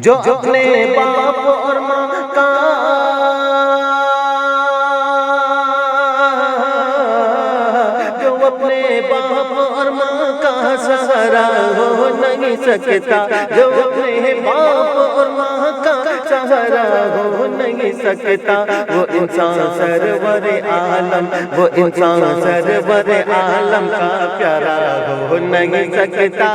جو اپنے باپ اور ماں کا جو اپنے باپ اور ماں کا سہارا ہو نہیں سکتا، جو اپنے باپ اور ماں کا سہارا ہو نہیں سکتا، وہ انسان سرور عالم، وہ انسان سرور عالم کا پیارا ہو نہیں سکتا۔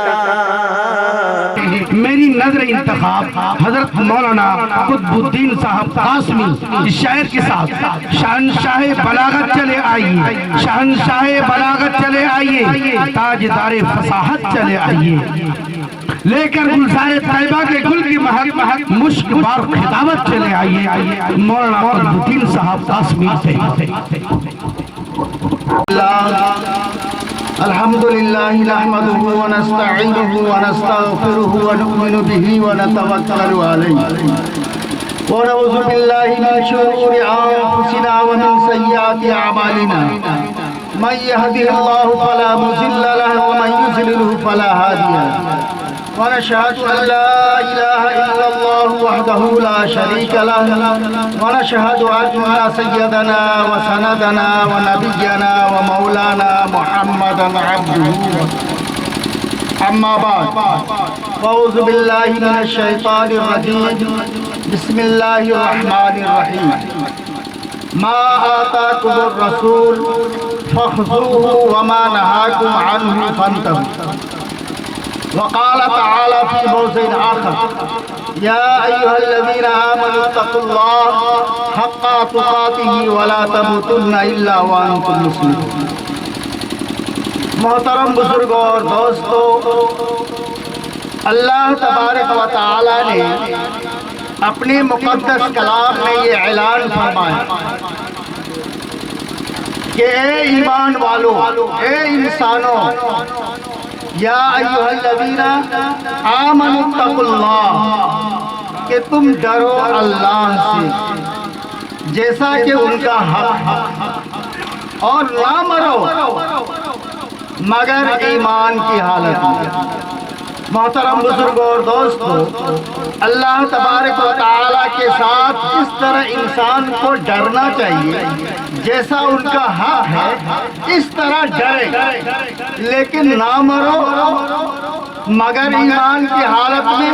میری نظر انتخاب حضرت مولانا قطب الدین صاحب قاسمی اس شاعر کے ساتھ شہنشاہ بلاغت چلے آئیے، شہنشاہ بلاغت چلے آئیے، تاجدار فصاحت چلے آئیے، لے کر گلزار طیبہ کے گل کی مہک مشک بار خطابت چلے آئیے، مولانا قطب الدین صاحب قاسمی سے۔ الحمد لله نحمده ونستعينه ونستغفره ونؤمن به ونتوكل عليه ونعوذ بالله من شرور أنفسنا ومن سيئات أعمالنا، من يهده الله فلا مضل له ومن يضلل فلا هادي له، ونشهد أن لا إله إلا الله وحده لا شريك له، ونشهد أن سيدنا وسندنا ونبينا ومولانا محمدا عبده أما بعد، فأعوذ بالله من الشيطان الرجيم، بسم الله الرحمن الرحيم، ما آتاكم الرسول فخذوه وما نهاكم عنه فانتهوا۔ وقال تعالى في موضع آخر، يا أيها الذين آمنوا اتقوا الله حق تقاته ولا تموتن إلا وأنتم مسلمون۔ محترم بزرگوں اور دوستو، اللہ تبارک و تعالی نے اپنے مقدس کلام میں یہ اعلان فرمایا کہ اے ایمان والو، اے انسانوں، یا ایھا الذین آمنوا اتقوا اللہ، کہ تم ڈرو اللہ سے جیسا کہ ان کا حق ہے، اور نہ مرو مگر ایمان کی حالت میں۔ محترم بزرگوں اور دوستو، اللہ تبارک و تعالیٰ کے ساتھ اس طرح انسان کو ڈرنا چاہیے جیسا ان کا حق ہے، اس طرح ڈرے، لیکن نہ مرو مگر ایمان کی حالت میں۔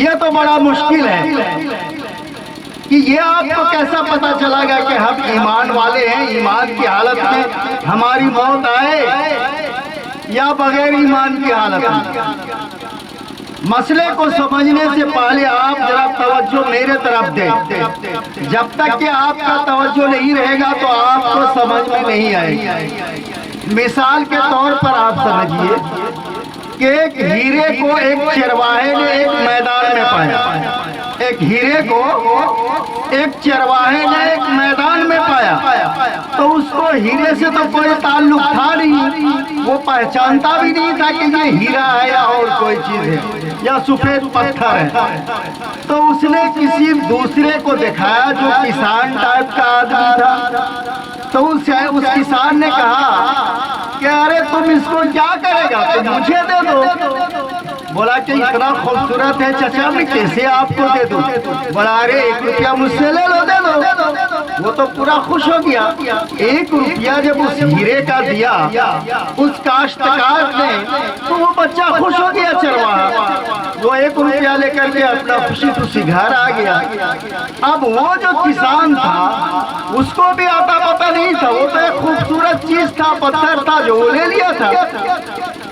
یہ تو بڑا مشکل ہے کہ یہ آپ کو کیسا پتا چلا گا کہ ہم ایمان والے ہیں، ایمان کی حالت میں ہماری موت آئے یا بغیر ایمان کی حالت میں۔ مسئلے کو سمجھنے سے پہلے آپ ذرا توجہ میرے طرف دیں، جب تک کہ آپ کا توجہ نہیں رہے گا تو آپ کو سمجھ میں نہیں آئے گی۔ مثال کے طور پر آپ سمجھیے کہ ایک ہیرے کو ایک چرواہے نے ایک میدان میں پایا، ایک ہیرے کو ایک چرواہے نے ایک میدان میں پایا، تو اس کو ہیرے سے تو کوئی تعلق تھا نہیں، وہ پہچانتا بھی نہیں تھا کہ یہ ہیرا ہے یا اور کوئی چیز ہے یا سفید پتھر ہے۔ تو اس نے کسی دوسرے کو دکھایا جو کسان ٹائپ کا آدمی تھا، تو اس کسان نے کہا کہ ارے تم اس کو کیا کرے گا، تم مجھے دے دو۔ بولا کہ اتنا خوبصورت ہے چچا، میں کیسے آپ کو دے دوں؟ بولا ارے 1 روپیہ مجھ سے لے لو، دے دو۔ وہ تو پورا خوش ہو گیا۔ 1 روپیہ جب اس ہیرے کا دیا اس کاشتکار نے تو وہ بچہ خوش ہو گیا چرواہا، وہ 1 روپیہ لے کر کے اپنا خوشی خوشی گھر آ گیا۔ اب وہ جو کسان تھا اس کو بھی آتا پتا نہیں تھا، وہ تو ایک خوبصورت چیز تھا، پتھر تھا جو وہ لے لیا تھا۔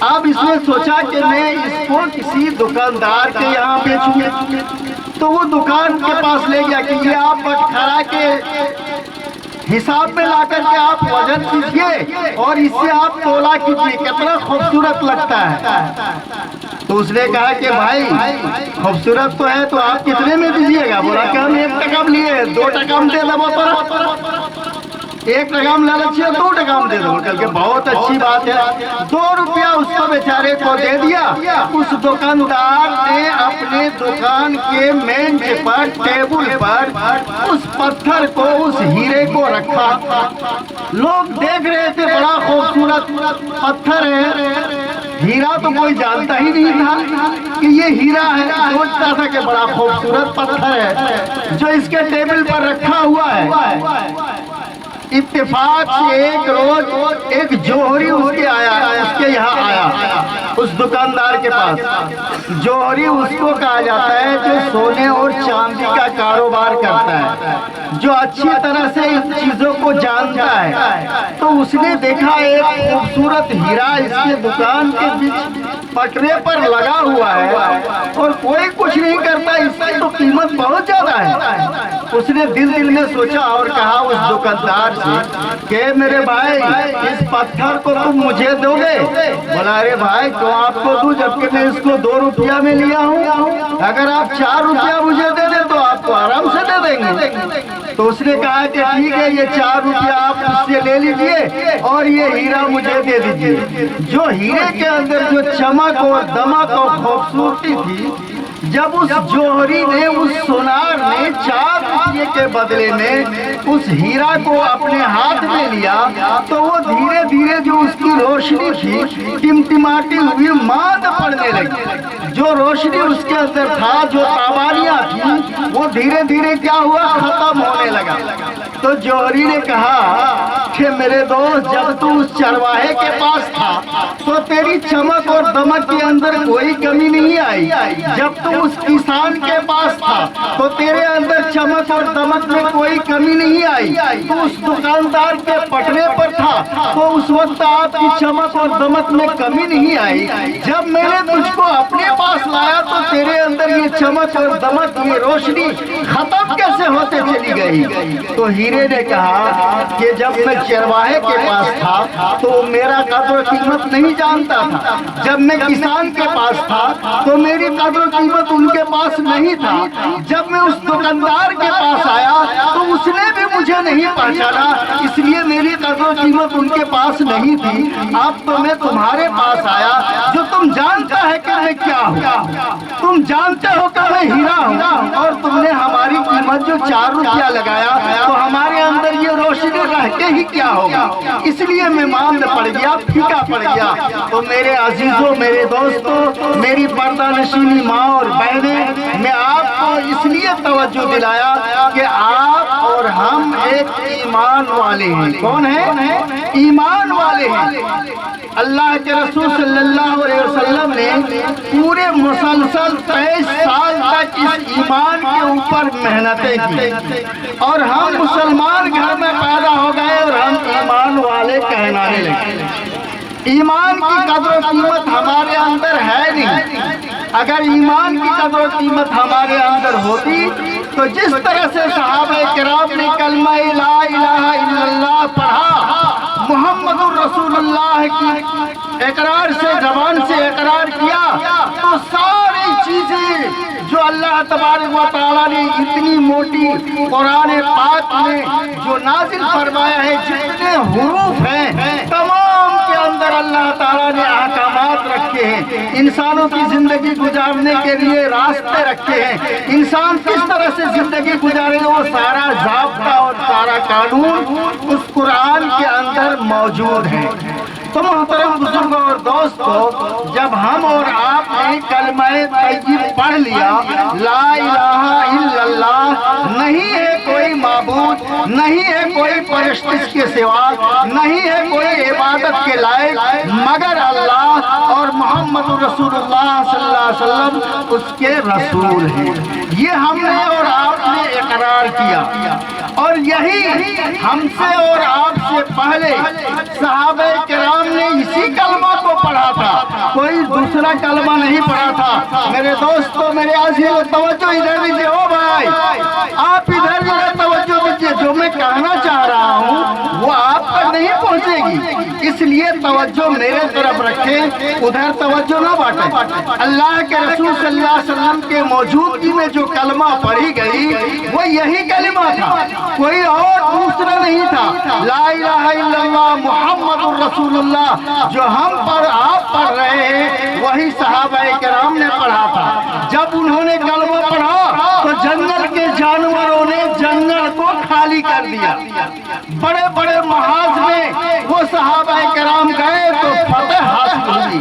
اب اس نے سوچا کہ میں اس کو کسی دکاندار کے یہاں بیچوں، تو وہ دکان کے پاس لے گیا کہ یہ آپ بٹخرا کے حساب میں لا کر کے آپ وزن کیجئے اور اس سے آپ تولا کیجئے، کتنا خوبصورت لگتا ہے۔ تو اس نے کہا کہ بھائی خوبصورت تو ہے، تو آپ کتنے میں دیجئے گا؟ بولا کہ ہم 1 ٹکا لیے، 2 ٹکا دے دو، 1 ٹکا لالچی ہے، 2 ٹکا دے دو۔ کہا کہ بہت اچھی بات ہے۔ 2 روپیہ اس کو بیچارے کو دے دیا۔ اس دکاندار نے اپنے دکان کے مینچ پر، ٹیبل پر اس پتھر کو، اس ہیرے کو رکھا۔ لوگ دیکھ رہے تھے، بڑا خوبصورت پتھر ہے، ہیرا تو کوئی جانتا ہی نہیں تھا کہ یہ ہیرا ہے، سوچتا تھا کہ بڑا خوبصورت پتھر ہے جو اس کے ٹیبل پر رکھا ہوا ہے۔ اتفاق سے ایک روز ایک جوہری اس کے یہاں آیا، اس دکاندار کے پاس۔ جوہری اس کو کہا جاتا ہے جو سونے اور چاندی کا کاروبار کرتا ہے، جو اچھی طرح سے ان چیزوں کو جانتا ہے۔ تو اس نے دیکھا ایک خوبصورت ہیرا اس کے دکان کے بیچ پٹرے پر لگا ہوا ہے اور کوئی کچھ نہیں کرتا، اس کی تو قیمت بہت زیادہ ہے۔ اس نے دل میں سوچا اور کہا اس دکاندار سے کہ میرے بھائی اس پتھر کو تم مجھے دو گے؟ بولا ارے بھائی کیوں آپ کو دوں جبکہ میں اس کو 2 روپیہ میں لیا ہوں، اگر آپ 4 روپیہ مجھے دے دیں تو آپ کو آرام سے دے دیں گے۔ تو اس نے کہا کہ ٹھیک ہے، یہ 4 روپیہ آپ اس سے لے لیجئے اور یہ ہیرا مجھے دے دیجئے۔ جو ہیرے کے اندر جو چمک اور دمک اور خوبصورتی تھی، جب اس جوہری نے، اس سونار نے 4 روپیے کے بدلے میں اس ہیرا کو اپنے ہاتھ میں لیا تو وہ دھیرے دھیرے جو اس کی روشنی تھی ٹمٹماتی ہوئی ماند پڑنے لگی۔ جو روشنی اس کے اندر تھا، جو تابانیاں تھیں، وہ دھیرے دھیرے کیا ہوا، ختم ہونے لگا۔ تو جوہری نے کہا کہ میرے دوست جب تو اس چرواہے کے پاس تھا تو تیری چمک اور دمک کے اندر کوئی کمی نہیں آئی، جب تو اس کسان کے پاس تھا تو تیرے اندر چمک اور دمک میں کوئی کمی نہیں آئی، تو اس دکاندار کے پٹرے پر تھا تو اس وقت آپ کی چمک اور دمک میں کمی نہیں آئی، جب میں نے تجھ کو اپنے پاس لایا تو تیرے اندر یہ چمک اور دمک، یہ روشنی ختم کیسے ہوتے چلی گئی؟ تو ہیرے نے کہا کہ جب میں چرواہے کے پاس تھا تو میرا قدر و قیمت نہیں جانتا تھا، جب میں کسان کے پاس تھا تو میری قدر و قیمت ان کے پاس نہیں تھا، جب میں اس دکاندار کے پاس آیا تو اس نے بھی مجھے نہیں پہچانا، اس لیے میری قدر و قیمت ان کے پاس نہیں تھی۔ اب تو میں تمہارے پاس آیا جو تم جانتا ہے کہ میں کیا ہوں، تم جانتے ہو کہ میں ہیرا ہوں، اور تم نے ہماری قیمت جو 4 روپیہ لگایا تو ہمارے اندر یہ روشنی رہ کے ہی کیا ہوگا، اس لیے میں ماند پڑ گیا، پھیکا پڑ گیا۔ تو میرے عزیزوں، میرے دوستوں، میری پردہ نشینی ماں اور بہنیں، میں آپ کو اس لیے توجہ دلایا کہ آپ اور ہم ایک ایمان والے ہیں۔ کون ہیں؟ ایمان والے ہیں۔ اللہ کے رسول صلی اللہ علیہ وسلم نے پورے مسلسل 23 سال تک اس ایمان کے اوپر محنتیں کی، اور ہم مسلمان گھر میں پیدا ہو گئے اور ہم ایمان والے کہلانے لگے۔ ایمان کی قدر و قیمت ہمارے اندر ہے نہیں۔ اگر ایمان کی قدر و قیمت ہمارے اندر ہوتی تو جس طرح سے صحابہ کرام نے کلمہ لا الہ الا اللہ پڑھا، محمد الرسول اللہ کی اقرار سے، زبان سے اقرار کیا، تو ساری چیزیں جو اللہ تبارک و تعالیٰ نے اتنی موٹی قرآن پاک میں جو نازل فرمایا ہے، جتنے حروف ہیں تمام کے اندر اللہ تعالیٰ نے احکامات رکھے ہیں، انسانوں کی زندگی گزارنے کے لیے راستے رکھے ہیں، انسان کس طرح سے زندگی گزارے وہ سارا ضابطہ اور سارا قانون اس قرآن کے اندر موجود ہے۔ تو محترم بزرگوں اور دوستو، جب ہم اور آپ نے کلمہ طیب پڑھ لیا، لا الہ الا اللہ، نہیں ہے کوئی معبود، نہیں ہے کوئی پرستش کے سوا، نہیں ہے کوئی عبادت کے لائق مگر اللہ، اور محمد رسول اللہ صلی اللہ علیہ وسلم اس کے رسول ہیں، یہ ہم نے اور آپ نے اقرار کیا۔ اور یہی ہم سے اور آپ سے پہلے صحابہ کرام نے اسی کلمہ کو پڑھا تھا، کوئی دوسرا کلمہ نہیں پڑھا تھا۔ میرے دوستو، میرے عزیزو، توجہ ادھر دیجئے، او بھائی آپ ادھر ادھر توجہ دیجئے، جو میں کہنا چاہ رہا ہوں وہ آپ تک نہیں پہنچے گی، اس لیے توجہ میرے طرف رکھیں، ادھر توجہ نہ بانٹیں۔ اللہ کے رسول صلی اللہ علیہ وسلم کے موجودگی میں جو کلمہ پڑھی گئی وہ یہی کلمہ تھا، کوئی اور دوسرا نہیں تھا۔ لا الہ الا اللہ محمد الرسول اللہ جو ہم پر آپ پڑھ رہے ہیں وہی صحابہ کرام نے پڑھا تھا۔ جب انہوں نے کلمہ پڑھا تو جنگل کے جانوروں نے جنگل کو خالی کر دیا، بڑے بڑے محاذ میں وہ صحابہ کرام گئے تو فتح حاصل ہوئی،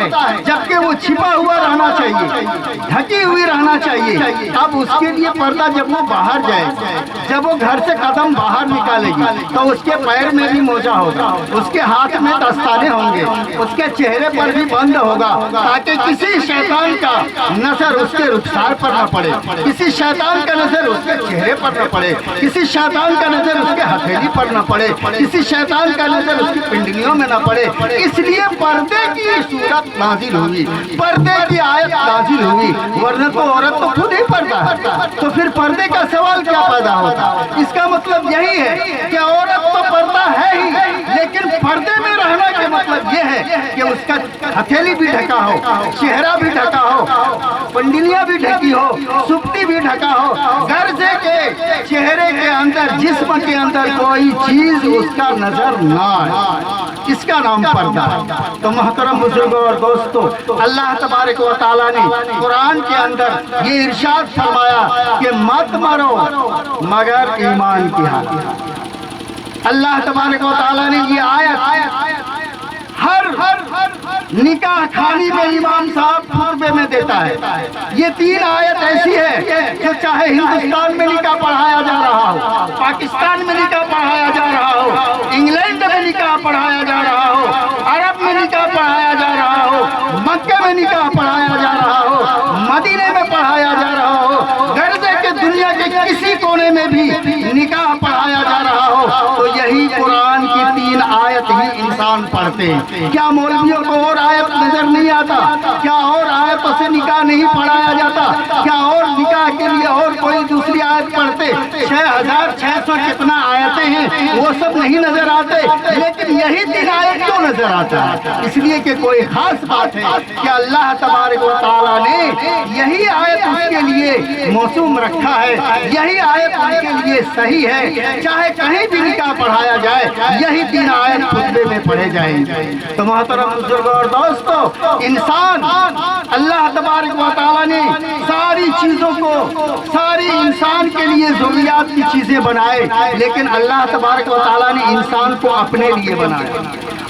ہے جبکہ وہ چھپا ہوا رہنا چاہیے, ڈھکی ہوئی رہنا چاہیے. اب اس کے لیے پردہ جب وہ باہر جائے, جب وہ گھر سے قدم باہر نکالے گی تو اس کے پیر میں بھی موزہ ہوگا, اس کے ہاتھ میں دستانے ہوں گے, اس کے چہرے پر بھی بند ہوگا تاکہ کسی شیطان کا نظر اس کے رخسار پر نہ پڑے, کسی شیطان کا نظر اس کے چہرے پر نہ پڑے, کسی شیطان کا نظر اس کے ہتھیلی پر نہ پڑے, کسی شیطان کا نظر اس کی پنڈلیوں میں نہ پڑے. اس لیے پردے کی صورت نازل ہوئی, پردے کی آیت نازل ہوئی, ورنہ تو عورت تو خود ہی پردہ ہے. تو پھر پردے کا سوال کیا پیدا ہوتا؟ اس کا مطلب یہی ہے کہ عورت تو پردہ ہے ہی, لیکن پردے میں رہنا کا مطلب یہ ہے کہ اس کا ہتھیلی بھی ڈھکا ہو, چہرہ بھی ڈھکا ہو, پنڈلیاں بھی ڈھکی ہو, سپٹی بھی ڈھکا ہو, گرجے کے چہرے کے اندر, جسم کے اندر کوئی چیز اس کا نظر نہ آئے. اس کا نام پردہ ہے. تو محترم بزرگوں اور دوستو, اللہ تبارک و تعالیٰ نے قرآن کے اندر یہ ارشاد فرمایا کہ مت مرو مگر ایمان کی حالت. اللہ تبارک و تعالیٰ نے یہ آیت ہر نکاح خانی میں امام صاحب خطبے میں دیتا ہے. یہ 3 آیت ایسی ہے جو چاہے ہندوستان میں نکاح پڑھایا جا رہا ہو, پاکستان میں نکاح پڑھایا جا رہا ہو, انگلینڈ میں نکاح پڑھایا جا رہا ہو, عرب میں نکاح پڑھایا جا رہا ہو, مکہ میں نکاح پڑھایا جا رہا ہو, مدینے میں پڑھایا جا رہا ہو, گرجے کے دنیا کے کسی کونے میں بھی نکاح پڑھایا جا رہا ہو, تو یہی قرآن کی 3 آیت ہی انسان پڑھتے ہیں. کیا مولویوں کو اور آیت نظر نہیں آتا؟ کیا اور آیتوں سے نکاح نہیں پڑھایا جاتا؟ کیا اور نکاح کے لیے اور کوئی دوسری آیت پڑھتے؟ 6600 کتنا آیتیں ہیں وہ سب نہیں نظر آتے, لیکن یہی 3 آیت کیوں نظر آتا ہے؟ اس لیے کہ کوئی خاص بات ہے کہ اللہ تبارک و تعالیٰ نے یہی آیت اس کے لیے موسوم رکھا ہے, یہی آیت اس کے لیے صحیح ہے. چاہے کہیں بھی نکاح پڑھایا جائے یہی 3 آیت خطبے میں پڑھے جائیں گے. تو محترم بزرگوں اور دوستو, انسان اللہ تبارک و تعالیٰ نے ساری چیزوں کو, ساری انسان کے لیے ضروریات کی چیزیں بنائے, لیکن اللہ تبارک و تعالیٰ نے انسان کو اپنے لیے بنایا.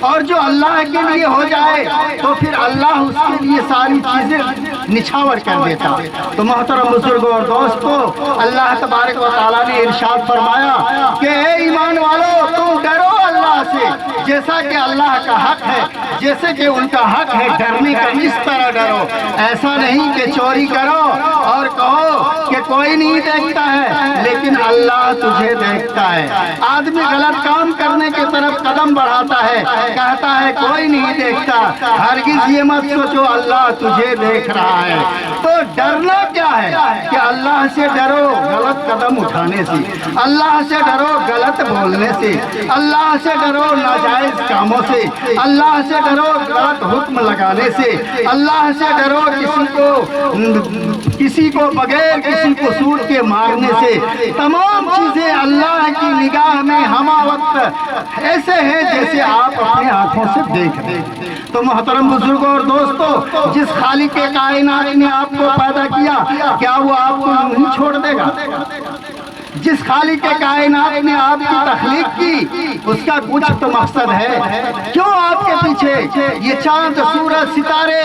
اور جو اللہ کے لیے ہو جائے تو پھر اللہ اس کے لیے ساری چیزیں نچھاور کر دیتا. تو محترم بزرگوں اور دوستو, اللہ تبارک و تعالیٰ نے ارشاد فرمایا کہ اے ایمان والو, تم ڈرو اللہ سے جیسا کہ اللہ کا حق ہے, جیسے کہ ان کا حق ہے ڈرنے کا, اس طرح ڈرو. ایسا نہیں کہ چوری کرو اور کہو کہ کوئی نہیں دیکھتا ہے, لیکن اللہ تجھے دیکھتا ہے. آدمی غلط کام کرنے کی طرف قدم بڑھاتا ہے, کہتا ہے کوئی نہیں دیکھتا, ہرگز یہ مت سوچو اللہ تجھے دیکھ رہا ہے. تو ڈرنا کیا ہے کہ اللہ سے ڈرو غلط قدم اٹھانے سے, اللہ سے ڈرو غلط بولنے سے, اللہ سے ڈرو ناجائز کاموں سے, اللہ سے ڈرو غلط حکم لگانے سے, اللہ سے ڈرو کسی کو بغیر کسی کو سوٹ کے مارنے سے. تمام چیزیں اللہ کی نگاہ میں ہمہ وقت ایسے ہیں جیسے آپ اپنے آنکھوں سے دیکھ رہے ہیں. تو محترم بزرگوں اور دوستو, جس خالق کائنات نے آپ کو پیدا کیا, کیا وہ آپ کو نہیں چھوڑ دے گا؟ جس خالق کائنات نے آپ کی تخلیق کی, اس کا کچھ تو مقصد ہے. کیوں آپ کے پیچھے یہ چاند, سورج, ستارے,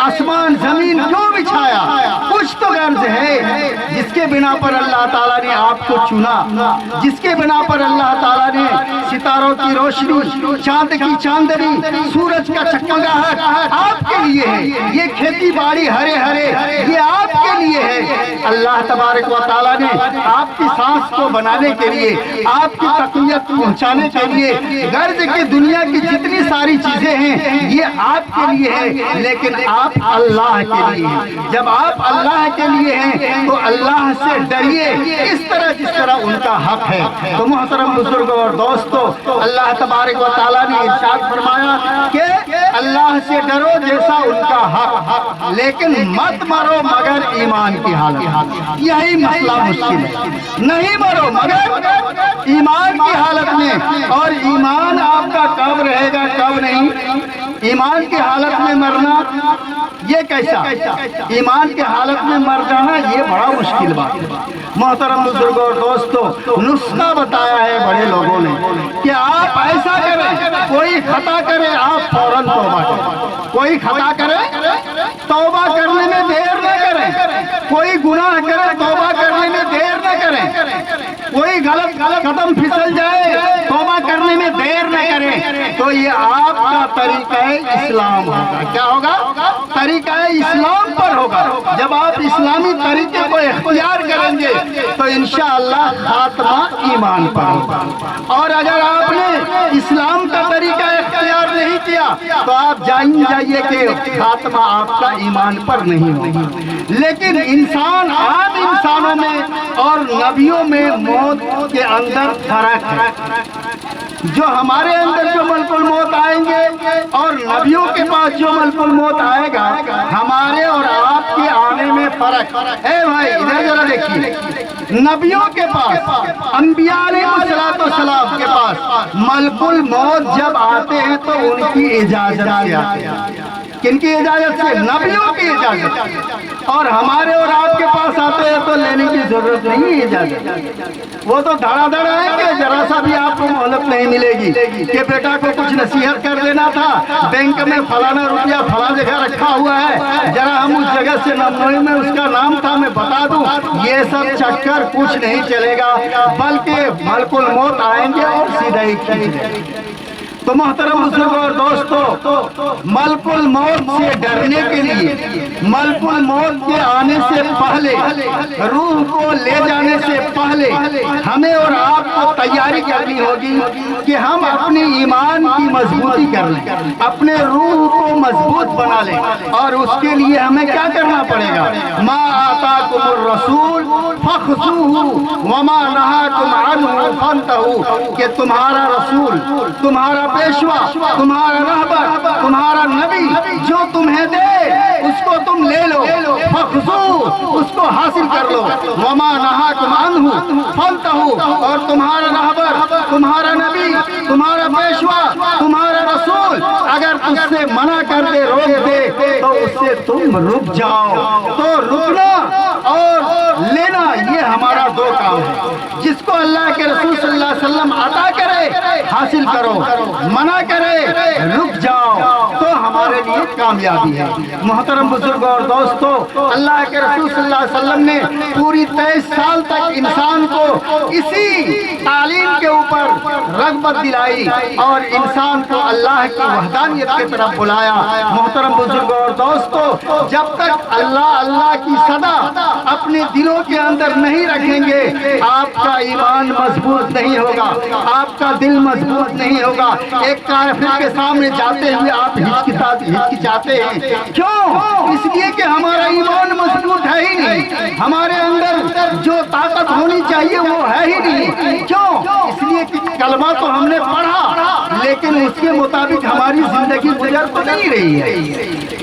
آسمان, زمین کیوں بچھایا؟ کچھ تو غرض ہے. جس کے بنا پر اللہ تعالیٰ نے آپ کو چنا, جس کے بنا پر اللہ تعالیٰ نے ستاروں کی روشنی, چاند کی چاندنی, سورج کا چکمگاہٹ آپ کے لیے ہے. یہ کھیتی باڑی ہرے ہرے یہ آپ کے لیے ہے. اللہ تبارک و تعالیٰ نے آپ کی سانس کو بنانے کے لیے, آپ کی تقویت پہنچانے کے لیے, غرض کی دنیا کی جتنی ساری چیزیں ہیں یہ آپ کے لیے ہے, لیکن آپ اللہ کے لیے ہیں. جب آپ اللہ کے لیے ہیں تو اللہ سے ڈریے اس طرح جس طرح ان کا حق ہے. تو محترم بزرگوں اور دوستو, اللہ تبارک و تعالیٰ نے ارشاد فرمایا کہ اللہ سے ڈرو جیسا ان کا حق, لیکن مت مرو مگر ایمان کی حالت. یہی مسئلہ مشکل ہے, نہیں مرو مگر ایمان کی حالت میں. اور ایمان آپ کا کب رہے گا کب نہیں, ایمان کی حالت میں مرنا یہ کیسا؟ ایمان کی حالت میں مر جانا یہ بڑا مشکل بات ہے. محترم بزرگوں اور دوستوں، نسخہ بتایا ہے بڑے لوگوں نے کہ آپ ایسا کریں، کوئی خطا کرے آپ فوراً توبہ کریں، کوئی خطا کرے توبہ کرنے میں دیر نہ کریں، کوئی گناہ کرے توبہ کرنے میں دیر نہ کریں، کوئی غلط قدم پھسل جائے توبہ کرنے میں دیر نہ کریں، تو یہ آپ کا طریقہ اسلام ہوگا۔ کیا ہوگا؟ طریقہ اسلام پر ہوگا۔ جب آپ اسلامی طریقے کو اختیار کریں گے تو انشاءاللہ خاتمہ ایمان پر ہوگا، اور اگر آپ نے اسلام کا طریقہ اختیار نہیں کیا تو آپ جائیے کہ خاتمہ آپ کا ایمان پر نہیں ہوگا۔ لیکن انسان، عام انسانوں میں اور نبیوں میں موت کے اندر فرق ہے۔ جو ہمارے اندر جو ملک الموت آئیں گے اور نبیوں کے پاس جو ملک الموت آئے گا، ہمارے اور آپ کے آنے میں فرق ہے۔ بھائی ادھر ذرا دیکھیے، نبیوں کے پاس، انبیاء علیہ السلام کے پاس ملک الموت جب آتے ہیں تو ان کی اجازت سے آتے ہیں۔ کن کی اجازت سے؟ نبیوں کی اجازت۔ اور ہمارے اور آپ کے پاس آتے ہیں تو لینے کی ضرورت نہیں ہے اجازت، وہ تو دھڑا دھڑ آئیں گے، ذرا سا بھی آپ کو مہلت نہیں ملے گی کہ بیٹا کو کچھ نصیحت کر دینا تھا، بینک میں فلانا روپیہ فلاں جگہ رکھا ہوا ہے، ذرا ہم اس جگہ سے میں اس کا نام تھا میں بتا دوں۔ یہ سب چکر کچھ نہیں چلے گا، بلکہ ملک الموت آئیں گے اور سیدھا ہی کھینچ لیں گے۔ تو محترم بزرگوں اور دوستوں، ملک الموت سے ڈرنے کے لیے، ملک الموت کے آنے سے پہلے، روح کو لے جانے سے پہلے ہمیں اور آپ کو تیاری کرنی ہوگی کہ ہم اپنے ایمان کی مضبوطی کر لیں، اپنے روح کو مضبوط بنا لیں، اور اس کے لیے ہمیں کیا کرنا پڑے گا؟ ما آتاکم الرسول فخذوہ وما نہاکم عنہ فانتہوا، کہ تمہارا رسول، تمہارا پیشوا، تمہارا رہبر، تمہارا نبی جو تمہیں دے اس کو تم لے لو، فخذو، اس کو حاصل کر لو، وما نہاکم عنہ فانتہوا، اور تمہارا رہبر، تمہارا نبی، تمہارا پیشوا، تمہارا رسول اگر تجھ سے منع کر دے، روک دے، تو اس سے تم رک جاؤ۔ تو رکنا اور لینا یہ ہمارا دو کام ہے۔ جس کو اللہ کے رسول صلی اللہ علیہ وسلم عطا کرے حاصل کرو، منع کرے رک جاؤ، تو ہمارے لیے کامیابی ہے۔ محترم بزرگوں اور دوستوں، اللہ کے رسول صلی اللہ علیہ وسلم نے پوری 23 سال تک انسان کو اسی تعلیم کے اوپر رغبت دلائی اور انسان کو اللہ کی وحدانیت کی طرف بلایا۔ محترم بزرگوں اور دوستوں، جب تک اللہ اللہ کی صدا اپنے دلوں کے اندر نہیں رکھیں گے، آپ کا ایمان مضبوط نہیں ہوگا، آپ کا دل مضبوط نہیں ہوگا۔ ایک کافر کے سامنے جاتے ہوئے آپ ہچکچاتے ہیں، کیوں؟ اس لیے کہ ہمارا ایمان مضبوط ہے ہی نہیں، ہمارے اندر جو طاقت ہونی چاہیے وہ ہے ہی نہیں۔ کیوں؟ اس لیے کہ کلمہ تو ہم نے پڑھا لیکن اس کے مطابق ہماری زندگی گزر تو نہیں رہی ہے۔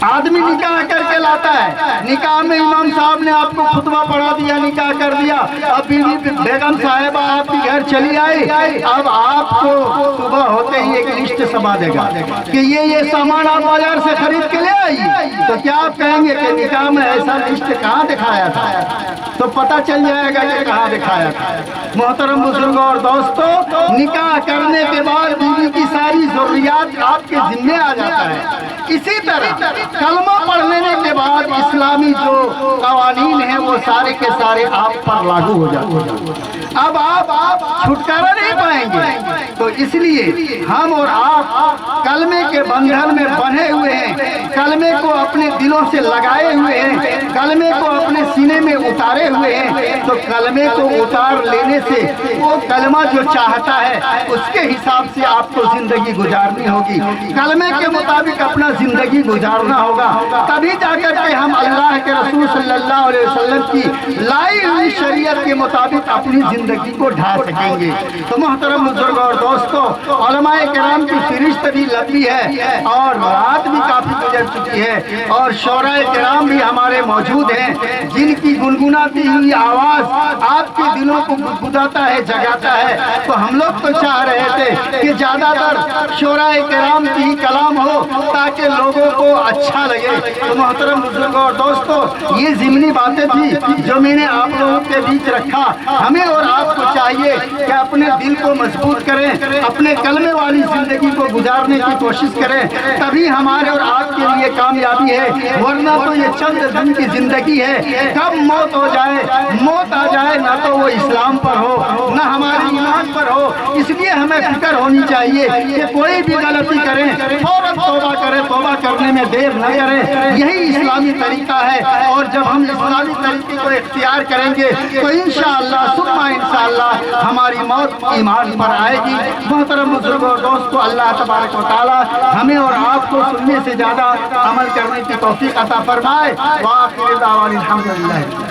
آدمی نکاح کر کے لاتا ہے، نکاح میں امام صاحب نے آپ کو خطبہ پڑھا دیا، نکاح کر دیا، اب بیوی بیگم صاحبہ آپ کے گھر چلی آئی، اب آپ کو صبح ہوتے ہی ایک لسٹ سما دے گا کہ یہ سامان آپ بازار سے خرید کے لے آئیے، تو کیا آپ کہیں گے کہ نکاح میں ایسا لسٹ کہاں دکھایا تھا؟ تو پتہ چل جائے گا کہ کہاں دکھایا تھا۔ محترم بزرگوں اور دوستوں، نکاح کرنے کے بعد بیوی کی ساری ضروریات آپ کے ذمہ آ جاتا ہے۔ اسی طرح کلمہ پڑھ لینے کے بعد اسلامی جو قوانین ہیں وہ سارے کے سارے آپ پر لاگو ہو جاتے ہیں، اب آپ چھٹکارا نہیں پائیں گے۔ تو اس لیے ہم اور آپ کلمے کے بندھن میں بندھے ہوئے ہیں، کلمے کو اپنے دلوں سے لگائے ہوئے ہیں، کلمے کو اپنے سینے میں اتارے ہوئے ہیں۔ تو کلمے کو اتار لینے سے وہ کلمہ جو چاہتا ہے اس کے حساب سے آپ کو زندگی گزارنی ہوگی، کلمے کے مطابق اپنا زندگی گزارنا ہوگا، تبھی جا کر کے ہم اللہ کے رسول صلی اللہ علیہ وسلم کی لائی ہوئی شریعت کے مطابق اپنی زندگی کو ڈھا سکیں گے۔ تو محترم بزرگوں اور دوستوں، علماء کرام کی فہرست بھی لمبی ہے اور رات بھی کافی گزر چکی ہے، اور شعراء کرام بھی ہمارے موجود ہیں جن کی گنگناتی ہوئی آواز آپ کے دلوں کو گدگداتا ہے، جگاتا ہے۔ تو ہم لوگ تو چاہ رہے تھے کہ زیادہ تر شعراء کرام کی ہی کلام ہو تاکہ لوگوں کو اچھا لگے۔ تو محترم بزرگوں اور دوستو، یہ ضمنی باتیں تھی جو میں نے آپ لوگوں کے بیچ رکھا۔ ہمیں اور آپ کو چاہیے کہ اپنے دل کو مضبوط کریں، اپنے کلمے والی زندگی کو گزارنے کی کوشش کریں، تبھی ہمارے اور آپ کے لیے کامیابی ہے۔ ورنہ تو یہ چند دن کی زندگی ہے، کب موت ہو جائے، موت آ جائے، نہ تو وہ اسلام پر ہو نہ ہمارے ایمان پر ہو۔ اس لیے ہمیں فکر ہونی چاہیے کہ کوئی بھی غلطی کریں فوراً توبہ کریں، توبہ کرنے میں دیر نہ کریں۔ یہی اسلامی طریقہ ہے، اور جب ہم اسلامی طریقے کو اختیار کریں گے تو انشاءاللہ ثم انشاءاللہ ہماری موت ایمان پر آئے گی۔ محترم بزرگوں اور دوستو، اللہ تبارک و تعالی ہمیں اور آپ کو سننے سے زیادہ عمل کرنے کی توفیق عطا فرمائے۔ وآخر دعوانا الحمدللہ۔